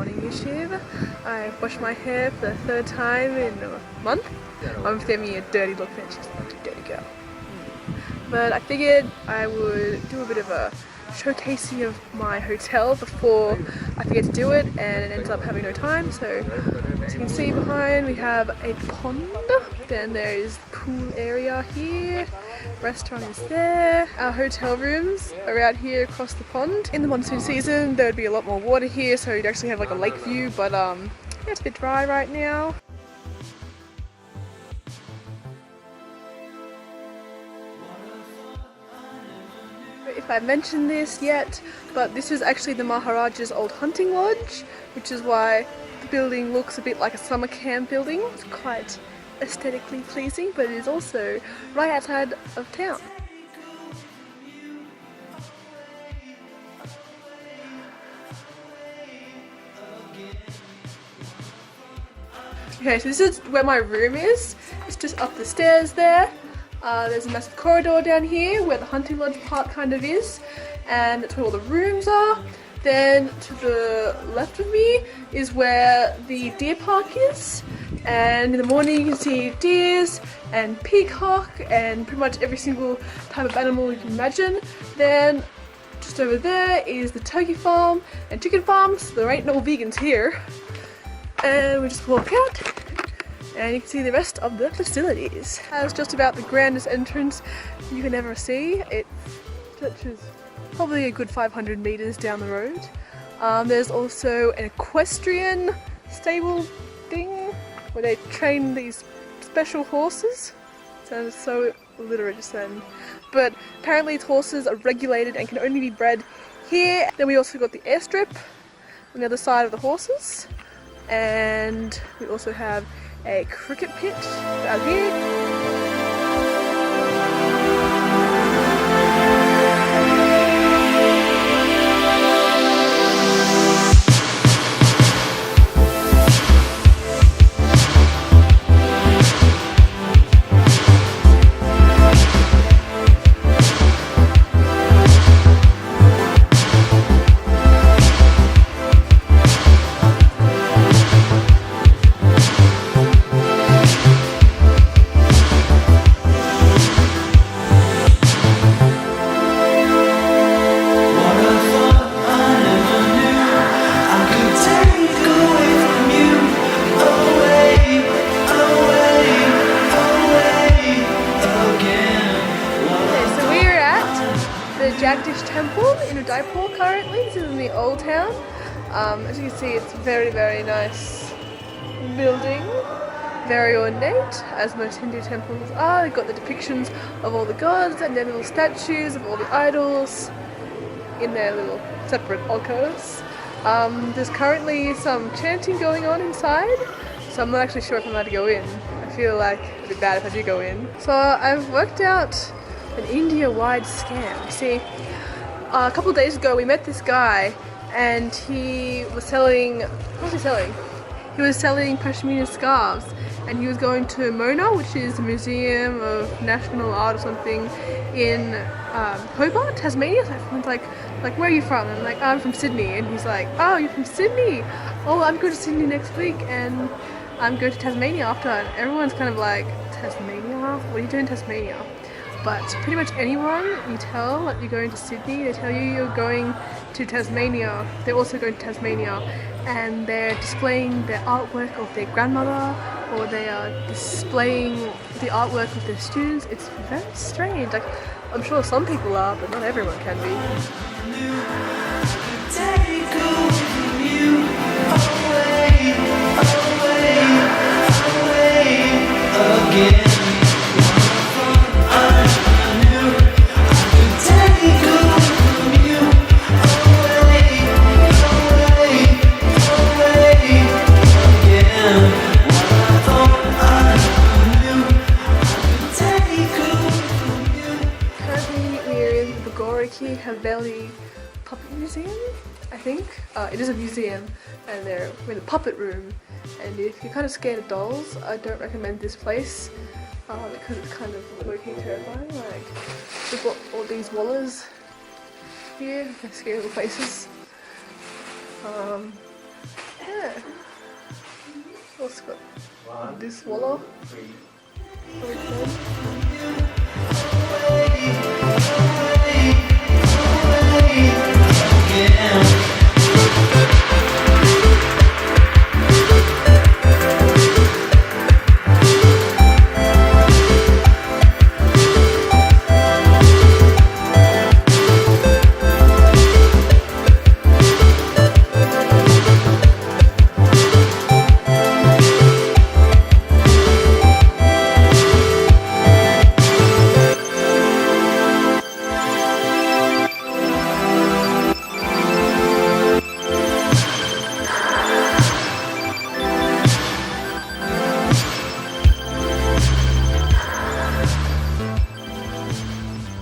morning YouTube. I washed my hair for the third time in a month. I'm giving me a dirty look and she's not a dirty girl. But I figured I would do a bit of a showcasing of my hotel before I forget to do it and it ends up having no time. So as you can see behind, we have a pond, then there is the pool area here, restaurant is there, our hotel rooms are out here across the pond. In the monsoon season there would be a lot more water here, so you'd actually have like a lake view, but yeah, it's a bit dry right now. If I mentioned this yet, but this is actually the Maharaja's old hunting lodge, which is why the building looks a bit like a summer camp building. It's quite aesthetically pleasing, but it is also right outside of town. Okay, so this is where my room is. It's just up the stairs there. There's a massive corridor down here where the hunting lodge part kind of is, and that's where all the rooms are. Then to the left of me is where the deer park is, and in the morning you can see deers and peacock and pretty much every single type of animal you can imagine. Then just over there is the turkey farm and chicken farm, so there ain't no vegans here. And we just walk out and you can see the rest of the facilities. It's just about the grandest entrance you can ever see. It touches probably a good 500 meters down the road. There's also an equestrian stable thing where they train these special horses. Sounds so illiterate just then. But apparently these horses are regulated and can only be bred here. Then we also got the airstrip on the other side of the horses. And we also have a cricket pitch out here. Temple in Udaipur currently. This is in the old town. As you can see, it's a very, very nice building, very ornate, as most Hindu temples are. You've got the depictions of all the gods and their little statues of all the idols in their little separate alcoves. There's currently some chanting going on inside, so I'm not actually sure if I'm allowed to go in. I feel like it'd be bad if I do go in. So I've worked out an India-wide scam. You see, a couple of days ago we met this guy and he was selling, what was he selling? He was selling pashmina scarves, and he was going to Mona, which is the Museum of National Art or something in Hobart, Tasmania. So everyone's like, where are you from? And I'm like, I'm from Sydney. And he's like, oh, you're from Sydney? Oh, I'm going to Sydney next week and I'm going to Tasmania after. And everyone's kind of like, Tasmania? What are you doing in Tasmania? But pretty much anyone you tell that you're going to Sydney, they tell you you're going to Tasmania. They're also going to Tasmania, and they're displaying their artwork of their grandmother, or they are displaying the artwork of their students. It's very strange. Like, I'm sure some people are, but not everyone can be. Bangore Ki Havali puppet museum, I think. It is a museum, and we're in the puppet room, and if you're kind of scared of dolls, I don't recommend this place because it's kind of low-key terrifying. Like, we've got all these wallers here, they're scary little faces. Yeah. Also got this wallah.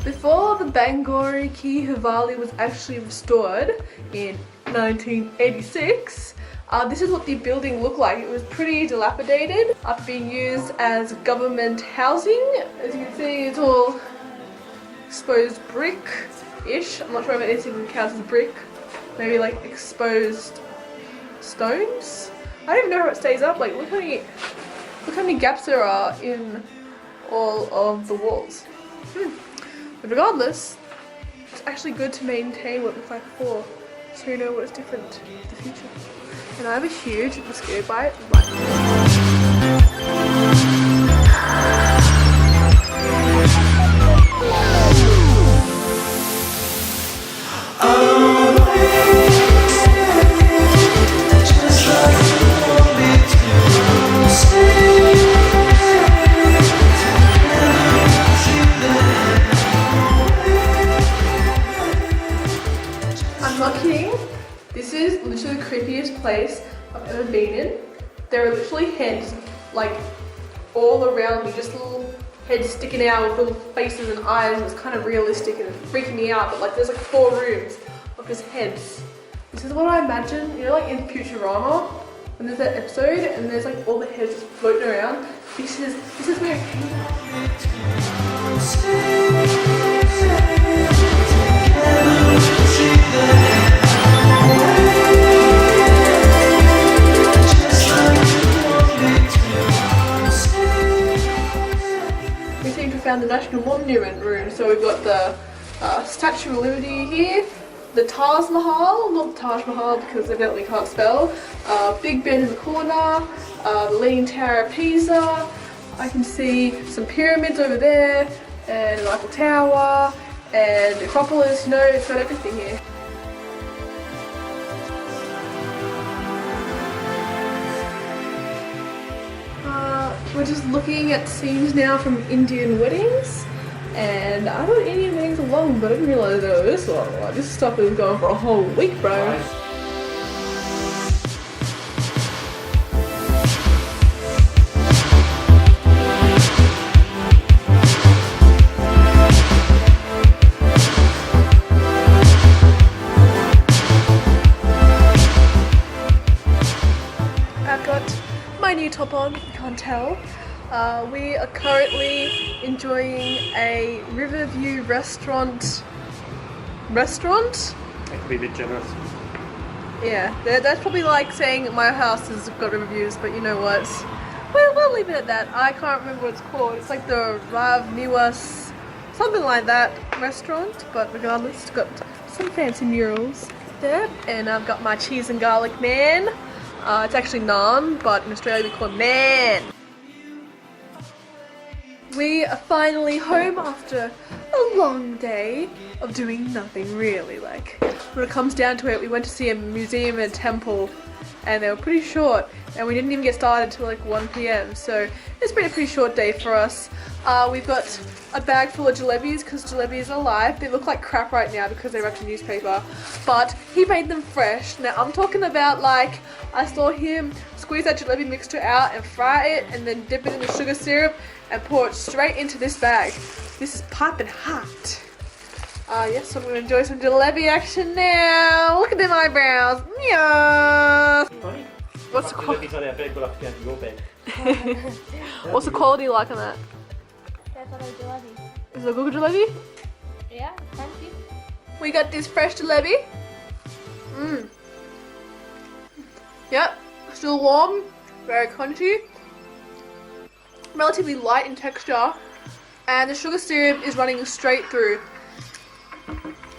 Before the Bangore Ki Havali was actually restored in 1986, this is what the building looked like. It was pretty dilapidated after being used as government housing. As you can see, it's all exposed brick-ish. I'm not sure if anything counts as brick. Maybe like exposed stones. I don't even know how it stays up. Like, look how many gaps there are in all of the walls. But regardless, it's actually good to maintain what it looks like before, so you know what's different in the future. And I have a huge mosquito bite right This is literally the creepiest place I've ever been in. There are literally heads like all around me, just little heads sticking out with little faces and eyes, and it's kind of realistic and it's freaking me out. But like there's like 4 rooms of just heads. This is what I imagine, you know, like in Futurama when there's that episode and there's like all the heads just floating around. This is where it came found the National Monument room. So we've got the Statue of Liberty here, the Taj Mahal, not the Taj Mahal because evidently can't spell, Big Ben in the corner, the Leaning Tower of Pisa. I can see some pyramids over there, and the Eiffel Tower, and the Acropolis. You know, it's got everything here. We're just looking at scenes now from Indian weddings, and I thought Indian weddings were long, but I didn't realise they were this long. Like, this stuff is going for a whole week, bro. I've got my new top on, if you can't tell. We are currently enjoying a Riverview restaurant? That could be a bit generous. Yeah, that's probably like saying my house has got reviews, but you know what? We'll leave it at that. I can't remember what it's called. It's like the Rav Niwas, something like that restaurant, but regardless, it's got some fancy murals there. And I've got my cheese and garlic naan. It's actually naan, but in Australia we call it naan. We are finally home after a long day of doing nothing really. Like, when it comes down to it, we went to see a museum and a temple and they were pretty short and we didn't even get started till like 1 PM, so it's been a pretty short day for us. We've got a bag full of jalebis because jalebis are alive. They look like crap right now because they're wrapped in newspaper, but he made them fresh. Now I'm talking about, like, I saw him squeeze that jalebi mixture out and fry it and then dip it in the sugar syrup and pour it straight into this bag. This is piping hot. Yes, so I'm going to enjoy some jalebi action now. Look at them eyebrows. Yeah. What's the quality? What's the quality like on that? Is it a good jalebi? Yeah, crunchy. We got this fresh jalebi. Yep, Still warm, very crunchy, relatively light in texture, and the sugar syrup is running straight through.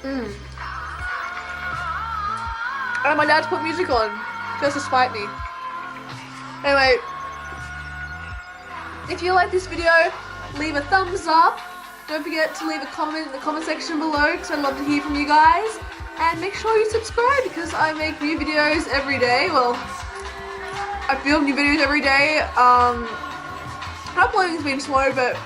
And my dad's put music on just to spite me. Anyway, if you like this video, leave a thumbs up. Don't forget to leave a comment in the comment section below because I'd love to hear from you guys. And make sure you subscribe because I make new videos every day. Well, I film new videos every day. Uploading's been slow, but